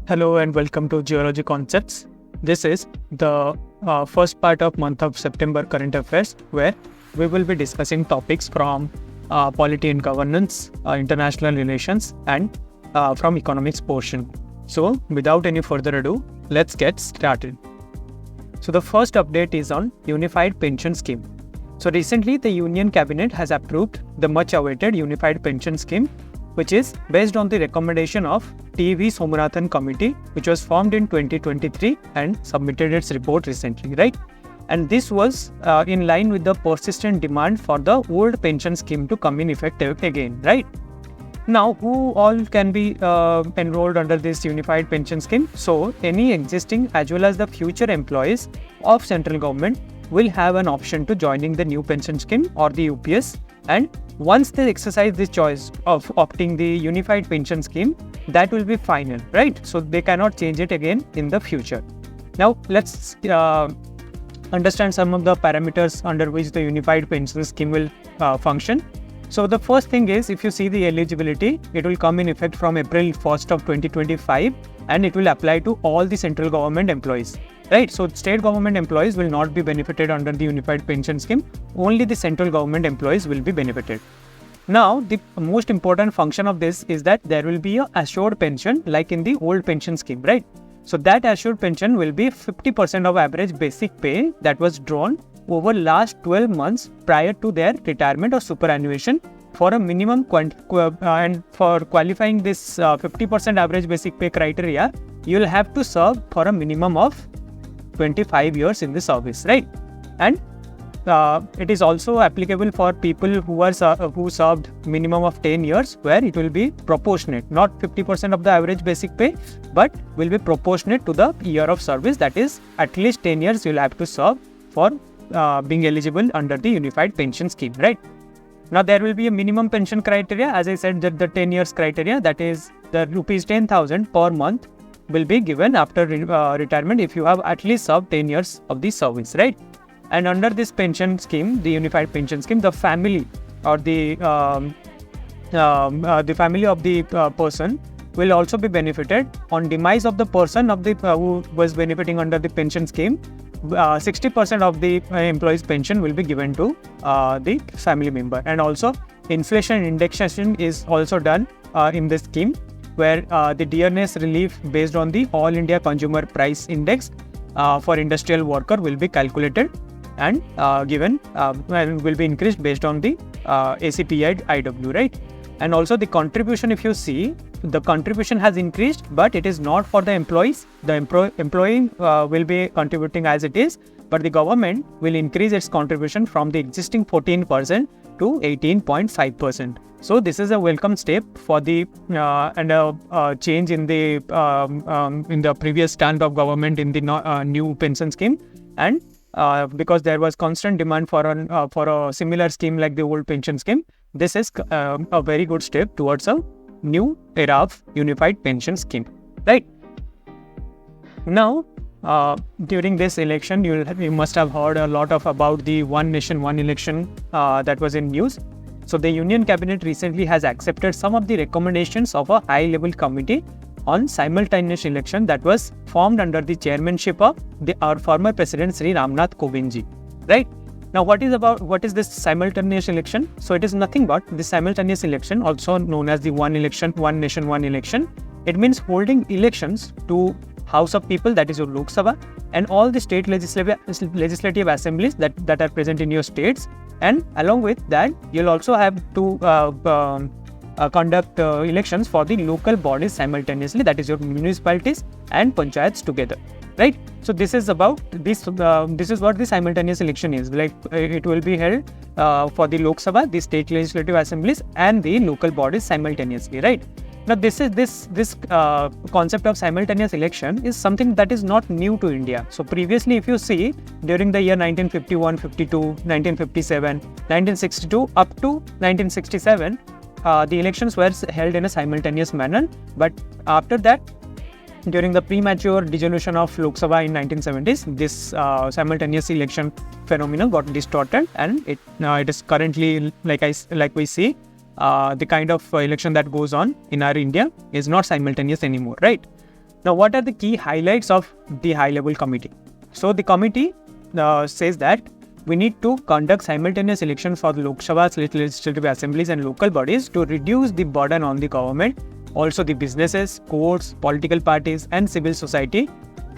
Hello and welcome to Geology Concepts. This is the first part of month of September current affairs, where we will be discussing topics from polity and governance, international relations, and from economics portion. So without any further ado, let's get started. So the first update is on Unified Pension Scheme. So recently the Union Cabinet has approved the much awaited Unified Pension Scheme, which is based on the recommendation of T.V. Somanathan Committee, which was formed in 2023 and submitted its report recently, right? And this was in line with the persistent demand for the old pension scheme to come in effect again, right? Now, who all can be enrolled under this Unified Pension Scheme? So, any existing as well as the future employees of central government will have an option to joining the new pension scheme or the UPS, and once they exercise this choice of opting the Unified Pension Scheme, that will be final, right? So they cannot change it again in the future. Now let's understand some of the parameters under which the Unified Pension Scheme will function. So the first thing is, if you see the eligibility, it will come in effect from April 1st of 2025 and it will apply to all the central government employees. Right, so state government employees will not be benefited under the Unified Pension Scheme. Only the central government employees will be benefited. Now, the most important function of this is that there will be a assured pension like in the old pension scheme, right? So that assured pension will be 50% of average basic pay that was drawn over last 12 months prior to their retirement or superannuation for a minimum and for qualifying this 50% average basic pay criteria, you will have to serve for a minimum of 25 years in the service, right? And it is also applicable for people who served minimum of 10 years, where it will be proportionate, not 50% of the average basic pay, but will be proportionate to the year of service. That is, at least 10 years you will have to serve for being eligible under the Unified Pension Scheme, right? Now there will be a minimum pension criteria, as I said, that the 10 years criteria, that is the rupees 10,000 per month will be given after retirement if you have at least served 10 years of the service, right? And under this pension scheme, the Unified Pension Scheme, the family or the family of the person will also be benefited. On demise of the person of the who was benefiting under the pension scheme, 60% of the employee's pension will be given to the family member. And also inflation indexation is also done in this scheme, where the dearness relief based on the All India Consumer Price Index for industrial worker will be calculated and given and will be increased based on the ACPI IW, right? And also the contribution, if you see, the contribution has increased, but it is not for the employees. The employee will be contributing as it is, but the government will increase its contribution from the existing 14% to 18.5%. So this is a welcome step for the and a change in the previous stand of government in the new pension scheme, and because there was constant demand for a similar scheme like the old pension scheme, this is a very good step towards a new era of Unified Pension Scheme, right? Now, during this election, you must have heard a lot about the One Nation, One Election that was in news. So the Union Cabinet recently has accepted some of the recommendations of a high-level committee on simultaneous election that was formed under the chairmanship of our former President Sri Ramnath Kovind ji, right? Now, what is this simultaneous election? So it is nothing but the simultaneous election, also known as the One Election, One Nation, One Election. It means holding elections to House of People, that is your Lok Sabha, and all the state legislative assemblies that are present in your states. And along with that, you'll also have to conduct elections for the local bodies simultaneously, that is your municipalities and panchayats together, right? So this is about this. This is what the simultaneous election is. Like it will be held for the Lok Sabha, the state legislative assemblies, and the local bodies simultaneously, right? Now this concept of simultaneous election is something that is not new to India. So previously, if you see, during the year 1951, 52, 1957, 1962 up to 1967, the elections were held in a simultaneous manner. But after that, during the premature dissolution of Lok Sabha in 1970s, this simultaneous election phenomenon got distorted, and it is currently, like we see, the kind of election that goes on in our India is not simultaneous anymore, right? Now, what are the key highlights of the high-level committee? So, the committee says that we need to conduct simultaneous elections for the Lok Sabha, legislative assemblies and local bodies to reduce the burden on the government, also the businesses, courts, political parties and civil society,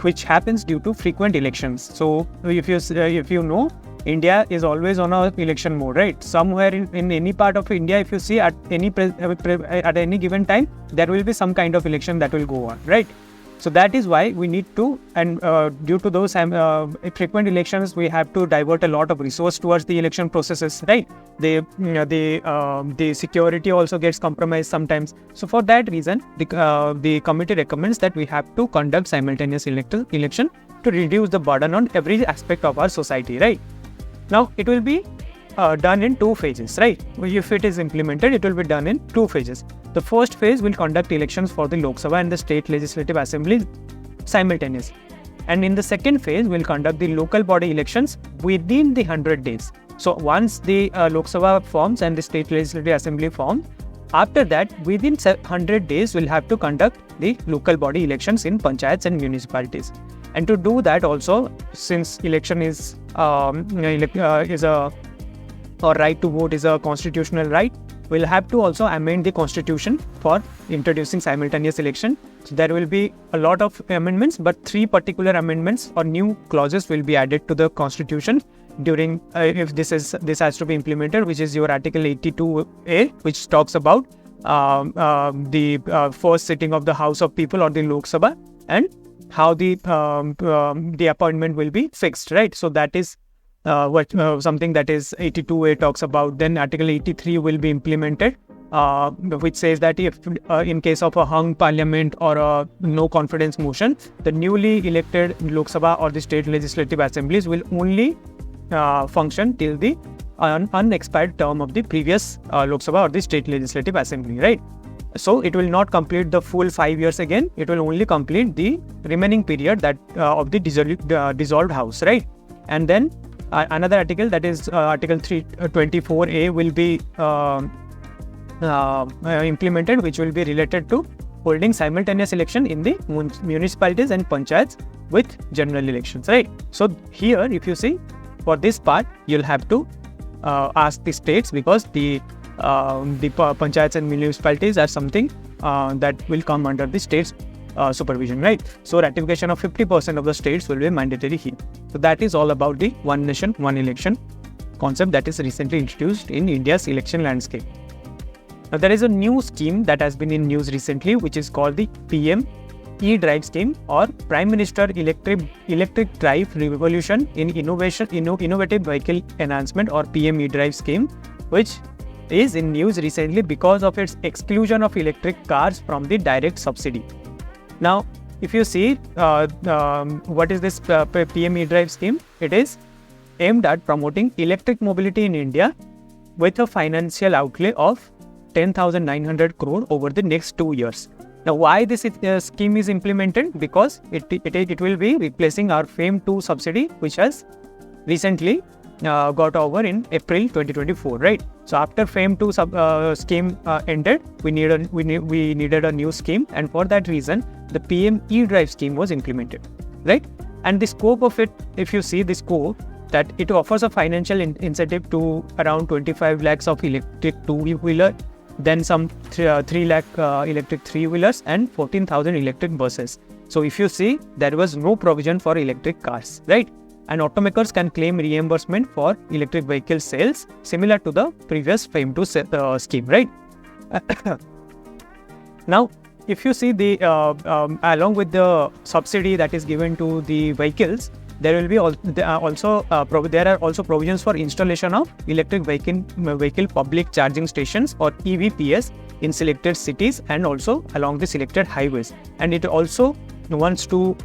which happens due to frequent elections. So, if you know, India is always on an election mode, right? Somewhere in any part of India, if you see at any given time, there will be some kind of election that will go on, right? So that is why we need to, and due to those frequent elections, we have to divert a lot of resource towards the election processes, right? The security also gets compromised sometimes. So for that reason, the committee recommends that we have to conduct simultaneous election to reduce the burden on every aspect of our society, right? Now it will be done in 2 phases, right? If it is implemented, it will be done in 2 phases. The first phase will conduct elections for the Lok Sabha and the state legislative assemblies simultaneously. And in the second phase, we'll conduct the local body elections within the 100 days. So once the Lok Sabha forms and the state legislative assembly forms, after that, within 100 days, we'll have to conduct the local body elections in panchayats and municipalities. And to do that also, since election is or right to vote is a constitutional right, we'll have to also amend the constitution for introducing simultaneous election. So there will be a lot of amendments, but 3 particular amendments or new clauses will be added to the constitution during if this has to be implemented, which is your Article 82A, which talks about the first sitting of the House of People or the Lok Sabha and how the appointment will be fixed, right? So that is something that is 82A talks about. Then Article 83 will be implemented, which says that if in case of a hung parliament or a no confidence motion, the newly elected Lok Sabha or the state legislative assemblies will only function till the unexpired term of the previous Lok Sabha or the state legislative assembly, right? So it will not complete the full 5 years again. It will only complete the remaining period that of the dissolved house, right? And then another article, that is Article 324A, will be implemented, which will be related to holding simultaneous election in the municipalities and panchayats with general elections, right? So here, if you see, for this part, you'll have to ask the states, because the panchayats and municipalities are something that will come under the states supervision, right? So ratification of 50% of the states will be mandatory here. So that is all about the one nation, one election concept that is recently introduced in India's election landscape. Now there is a new scheme that has been in news recently, which is called the PM E-Drive scheme, or Prime Minister Electric Drive Revolution in Innovative Vehicle Enhancement, or PM E-Drive scheme, which is in news recently because of its exclusion of electric cars from the direct subsidy. Now, if you see what is this PM E-Drive scheme, it is aimed at promoting electric mobility in India with a financial outlay of 10,900 crore over the next 2 years. Now, why this scheme is implemented? Because it will be replacing our FAME 2 subsidy, which has recently got over in April 2024, right? So after FAME 2 scheme ended, we needed a new scheme, and for that reason, the PM E-Drive scheme was implemented, right? And the scope of it, if you see the scope, that it offers a financial incentive to around 25 lakhs of electric two-wheeler, then some 3 lakh electric three-wheelers and 14,000 electric buses. So if you see, there was no provision for electric cars, right? And automakers can claim reimbursement for electric vehicle sales similar to the previous FAME 2 scheme, right? Now, if you see the along with the subsidy that is given to the vehicles, there are also provisions for installation of electric vehicle public charging stations, or EVPS, in selected cities and also along the selected highways. And it also wants to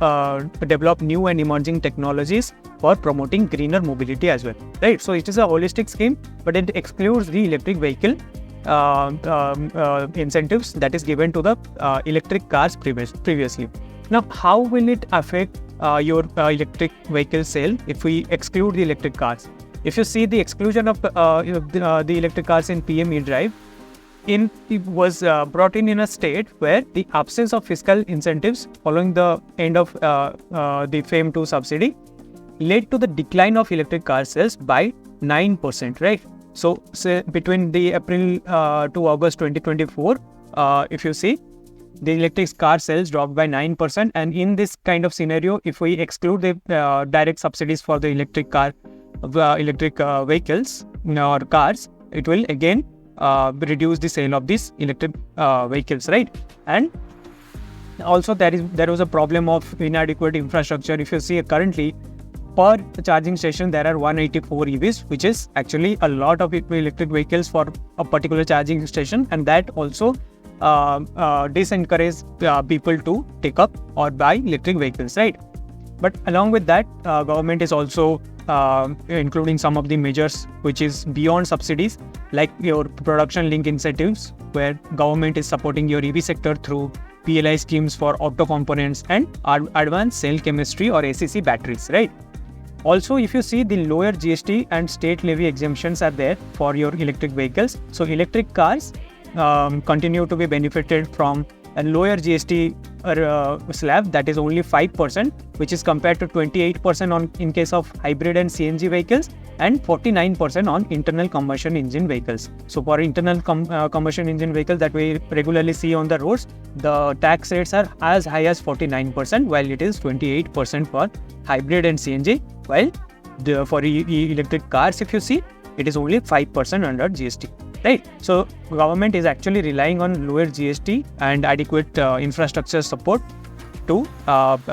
develop new and emerging technologies for promoting greener mobility as well, right? So it is a holistic scheme, but it excludes the electric vehicle incentives that is given to the electric cars previously. Now, how will it affect your electric vehicle sale if we exclude the electric cars? If you see the exclusion of the electric cars in PM E-Drive, it was brought in a state where the absence of fiscal incentives following the end of the FAME 2 subsidy led to the decline of electric car sales by 9%, right? So, say between the April to August 2024, if you see, the electric car sales dropped by 9%. And in this kind of scenario, if we exclude the direct subsidies for the electric vehicles or cars, it will again reduce the sale of these electric vehicles, right? And also there was a problem of inadequate infrastructure. If you see currently, per charging station there are 184 EVs, which is actually a lot of electric vehicles for a particular charging station, and that also disencourage people to take up or buy electric vehicles, right? But along with that, government is also including some of the measures which is beyond subsidies, like your production link incentives, where government is supporting your EV sector through PLI schemes for auto components and advanced cell chemistry or ACC batteries, right? Also, if you see, the lower GST and state levy exemptions are there for your electric vehicles. So electric cars continue to be benefited from a lower GST slab, that is only 5%, which is compared to 28% in case of hybrid and CNG vehicles, and 49% on internal combustion engine vehicles. So for internal combustion engine vehicles that we regularly see on the roads, the tax rates are as high as 49%, while it is 28% for hybrid and CNG, while for electric cars, if you see, it is only 5% under GST. Right, so government is actually relying on lower GST and adequate infrastructure support to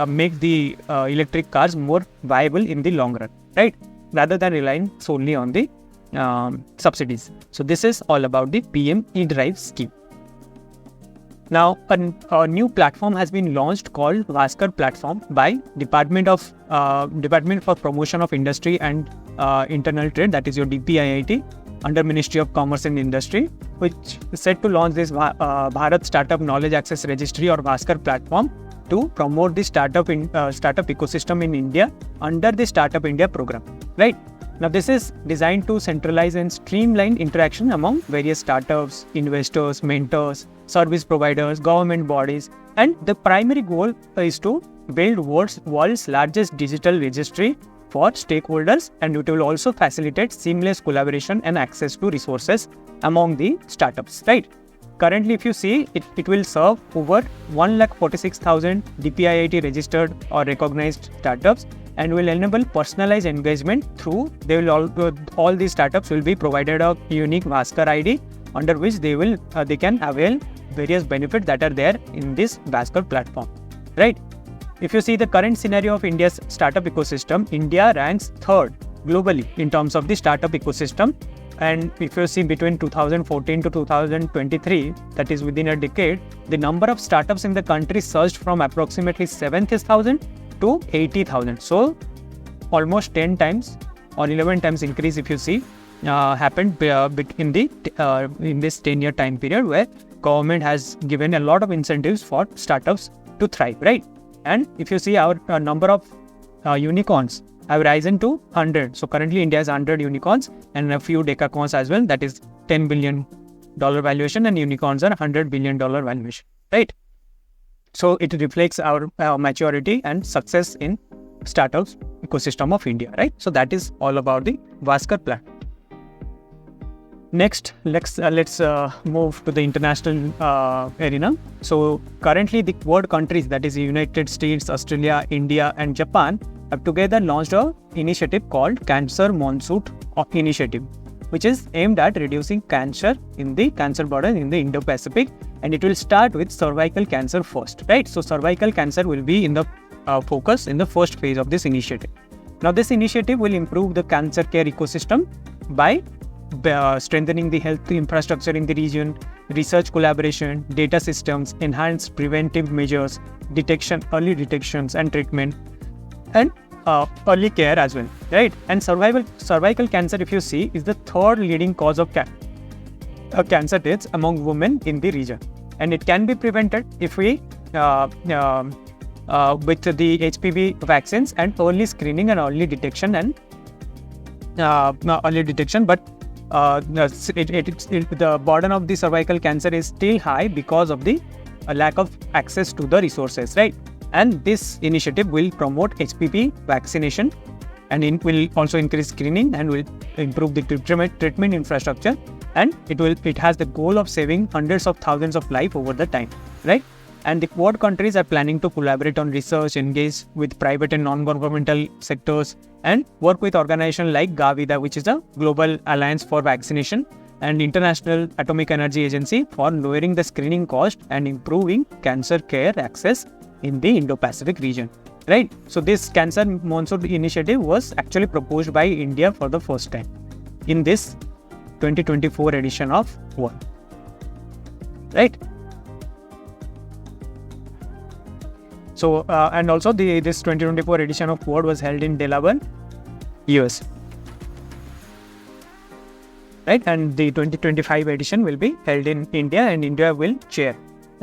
make the electric cars more viable in the long run, right? Rather than relying solely on the subsidies. So this is all about the PM eDrive scheme. Now, a new platform has been launched called Bhaskar platform by Department for Promotion of Industry and Internal Trade, that is your DPIIT, under Ministry of Commerce and Industry, which is set to launch this Bharat Startup Knowledge Access Registry or Bhaskar platform to promote the startup ecosystem in India under the Startup India program, right? Now, this is designed to centralize and streamline interaction among various startups, investors, mentors, service providers, government bodies, and the primary goal is to build world's largest digital registry for stakeholders, and it will also facilitate seamless collaboration and access to resources among the startups, right? Currently, if you see, it will serve over 146,000 DPIIT registered or recognized startups, and will enable personalized engagement through, all these startups will be provided a unique Bhaskar ID, under which they can avail various benefits that are there in this Bhaskar platform, right? If you see the current scenario of India's startup ecosystem, India ranks third globally in terms of the startup ecosystem. And if you see between 2014 to 2023, that is within a decade, the number of startups in the country surged from approximately 70,000 to 80,000. So almost 10 times or 11 times increase, if you see, happened in this 10-year time period, where government has given a lot of incentives for startups to thrive, right? And if you see, our number of unicorns have risen to 100. So currently India has 100 unicorns and a few decacorns as well. That is $10 billion valuation, and unicorns are $100 billion valuation, right? So it reflects our maturity and success in startups ecosystem of India, right? So that is all about the Bhaskar plan. Next, let's move to the international arena. So currently the world countries, that is United States, Australia, India and Japan, have together launched an initiative called Cancer Monsoon Initiative, which is aimed at reducing cancer in the cancer burden in the Indo-Pacific, and it will start with cervical cancer first, right? So cervical cancer will be in the focus in the first phase of this initiative. Now this initiative will improve the cancer care ecosystem by strengthening the health infrastructure in the region, research collaboration, data systems, enhanced preventive measures, early detections and treatment, and early care as well, right? And cervical cancer, if you see, is the third leading cause of cancer deaths among women in the region, and it can be prevented if we with the HPV vaccines and early screening and early detection. But the burden of the cervical cancer is still high because of the lack of access to the resources, right? And this initiative will promote HPV vaccination, and it will also increase screening and will improve the treatment infrastructure, and it has the goal of saving hundreds of thousands of lives over the time, right? And the Quad countries are planning to collaborate on research, engage with private and non-governmental sectors, and work with organizations like GAVIDA, which is a Global Alliance for Vaccination, and International Atomic Energy Agency for lowering the screening cost and improving cancer care access in the Indo-Pacific region, right? So this Cancer Monsoon initiative was actually proposed by India for the first time in this 2024 edition of World, right? So, and also this 2024 edition of Quad was held in Delaware, US, right? And the 2025 edition will be held in India, and India will chair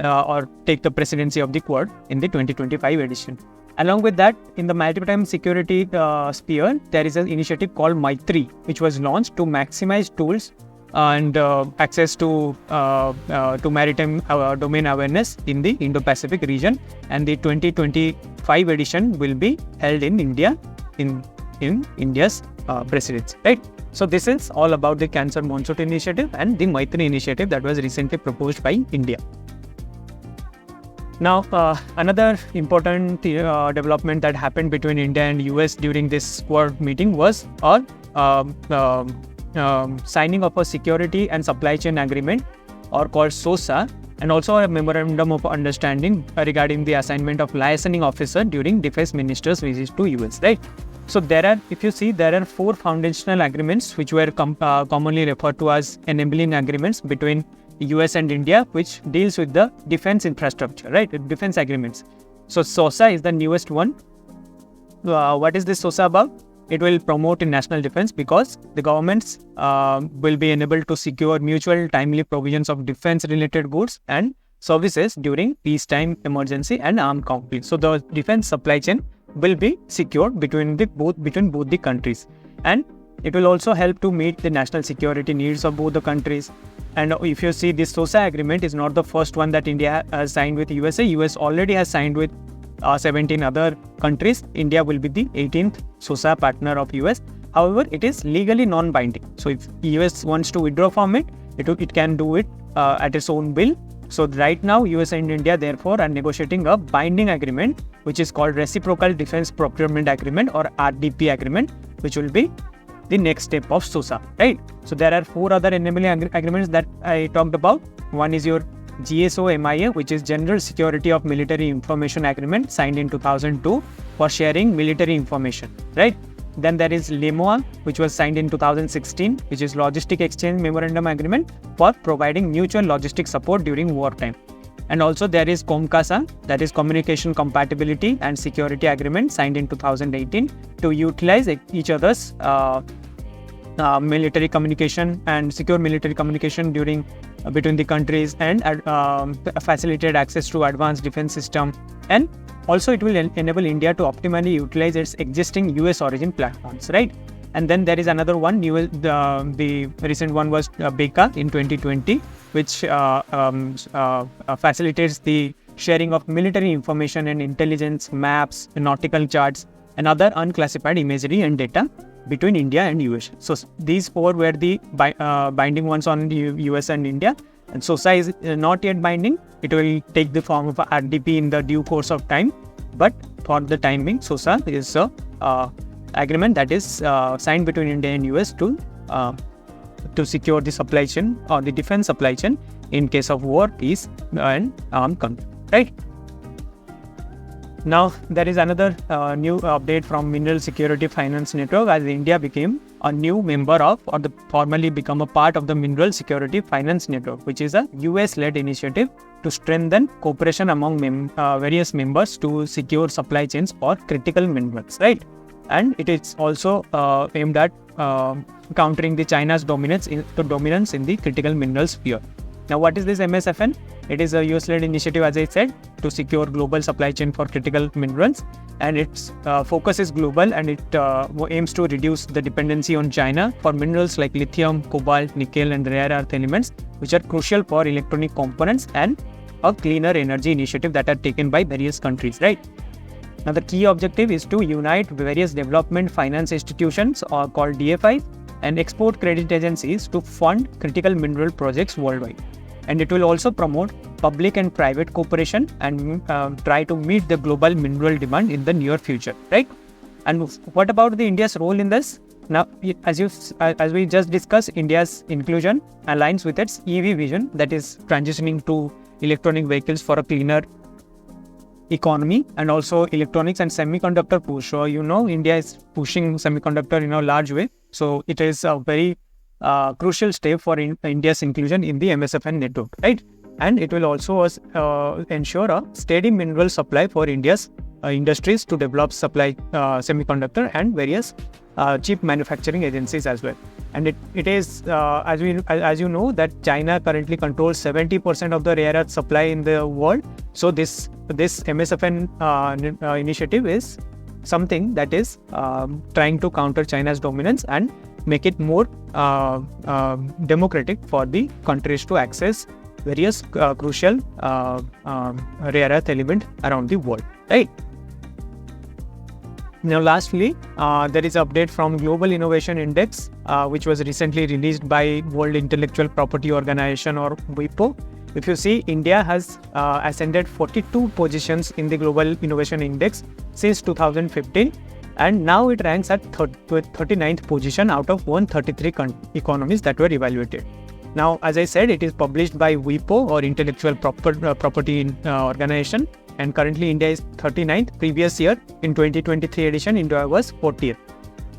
or take the presidency of the Quad in the 2025 edition. Along with that, in the maritime security sphere, there is an initiative called Maitri, which was launched to maximize tools and access to maritime domain awareness in the Indo-Pacific region. And the 2025 edition will be held in India in India's presidency, right? So this is all about the Cancer Monsoon initiative and the Maitri initiative that was recently proposed by India. Now, another important development that happened between India and US during this Quad meeting was signing of a security and supply chain agreement, or called SOSA, and also a memorandum of understanding regarding the assignment of licensing officer during defense minister's visits to US, right? So if you see, there are 4 foundational agreements which were commonly referred to as enabling agreements between US and India, which deals with the defense infrastructure, right? Defense agreements. So SOSA is the newest one. What is this SOSA about? It will promote national defense because the governments will be enabled to secure mutual timely provisions of defense-related goods and services during peacetime, emergency, and armed conflict. So the defense supply chain will be secured between both the countries, and it will also help to meet the national security needs of both the countries. And if you see, this SOSA agreement is not the first one that India has signed with USA. US already has signed with 17 other countries. India will be the 18th SOSA partner of US. However, it is legally non-binding. So if US wants to withdraw from it, it can do it at its own will. So right now, US and India therefore are negotiating a binding agreement, which is called Reciprocal Defense Procurement Agreement, or RDP agreement, which will be the next step of SOSA, right? So there are 4 other enabling agreements that I talked about. One is your GSO-MIA, which is General Security of Military Information Agreement, signed in 2002 for sharing military information, right? Then there is LEMOA, which was signed in 2016, which is Logistic Exchange Memorandum Agreement for providing mutual logistic support during wartime. And also there is COMCASA, that is Communication Compatibility and Security Agreement, signed in 2018 to utilize each other's military communication and secure military communication between the countries, and facilitate access to advanced defense system. And also it will enable India to optimally utilize its existing US origin platforms, right? And then there is another one, the recent one was BECA in 2020, which facilitates the sharing of military information and intelligence, maps, nautical charts, and other unclassified imagery and data between India and US. So these 4 were the binding ones on US and India. And SOSA is not yet binding. It will take the form of a RDP in the due course of time. But for the time being, SOSA is a agreement that is signed between India and US to secure the supply chain or the defense supply chain in case of war, peace, and armed conflict, right? Now, there is another new update from Mineral Security Finance Network, as India became a new member of, or formally become a part of the Mineral Security Finance Network, which is a US-led initiative to strengthen cooperation among various members to secure supply chains for critical minerals, right? And it is also aimed at countering the China's dominance in the critical mineral sphere. Now, what is this MSFN? It is a US-led initiative, as I said, to secure global supply chain for critical minerals, and its focus is global, and it aims to reduce the dependency on China for minerals like lithium, cobalt, nickel, and rare earth elements, which are crucial for electronic components and a cleaner energy initiative that are taken by various countries, right? Now, the key objective is to unite various development finance institutions, or called DFIs, and export credit agencies to fund critical mineral projects worldwide. And it will also promote public and private cooperation and try to meet the global mineral demand in the near future, right? And what about the India's role in this? Now, as we just discussed, India's inclusion aligns with its EV vision, that is transitioning to electronic vehicles for a cleaner economy, and also electronics and semiconductor push. So, India is pushing semiconductor in a large way. So, it is a very crucial step for India's inclusion in the MSFN network, right? And it will also ensure a steady mineral supply for India's industries to develop supply semiconductor and various chip manufacturing agencies as well. And it is as you know that China currently controls 70% of the rare earth supply in the world. So this MSFN initiative is something that is trying to counter China's dominance and make it more democratic for the countries to access various crucial rare earth element around the world, right? Now, lastly, there is an update from Global Innovation Index, which was recently released by World Intellectual Property Organization, or WIPO. If you see, India has ascended 42 positions in the Global Innovation Index since 2015, and now it ranks at 39th position out of 133 economies that were evaluated. Now, as I said, it is published by WIPO, or Intellectual Property Organization, and currently India is 39th. Previous year, in 2023 edition, India was 40th.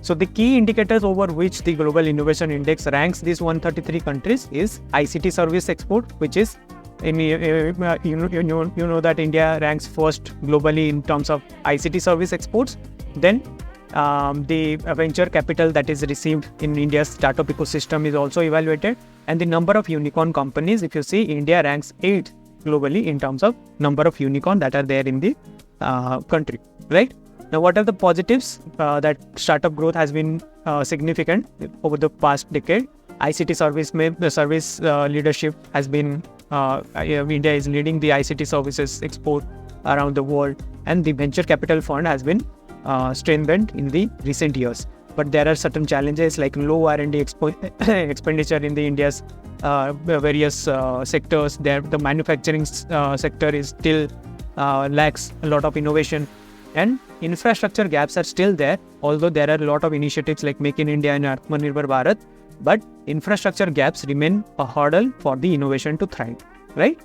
So the key indicators over which the Global Innovation Index ranks these 133 countries is ICT service export, which is you know that India ranks first globally in terms of ICT service exports. Then the venture capital that is received in India's startup ecosystem is also evaluated, and the number of unicorn companies. If you see, India ranks 8th globally in terms of number of unicorn that are there in the country, right? Now, what are the positives? That startup growth has been significant over the past decade. ICT service leadership has been, India is leading the ICT services export around the world, and the venture capital fund has been strengthened in the recent years. But there are certain challenges like low R&D expenditure in the India's various sectors. The manufacturing sector is still lacks a lot of innovation, and infrastructure gaps are still there. Although there are a lot of initiatives like Make in India and Atmanirbhar Bharat, but infrastructure gaps remain a hurdle for the innovation to thrive, right?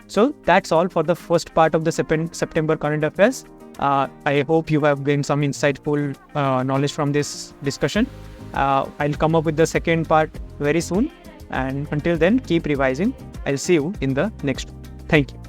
So that's all for the first part of the September current affairs. I hope you have gained some insightful knowledge from this discussion. I'll come up with the second part very soon, and until then, keep revising. I'll see you in the next one. Thank you.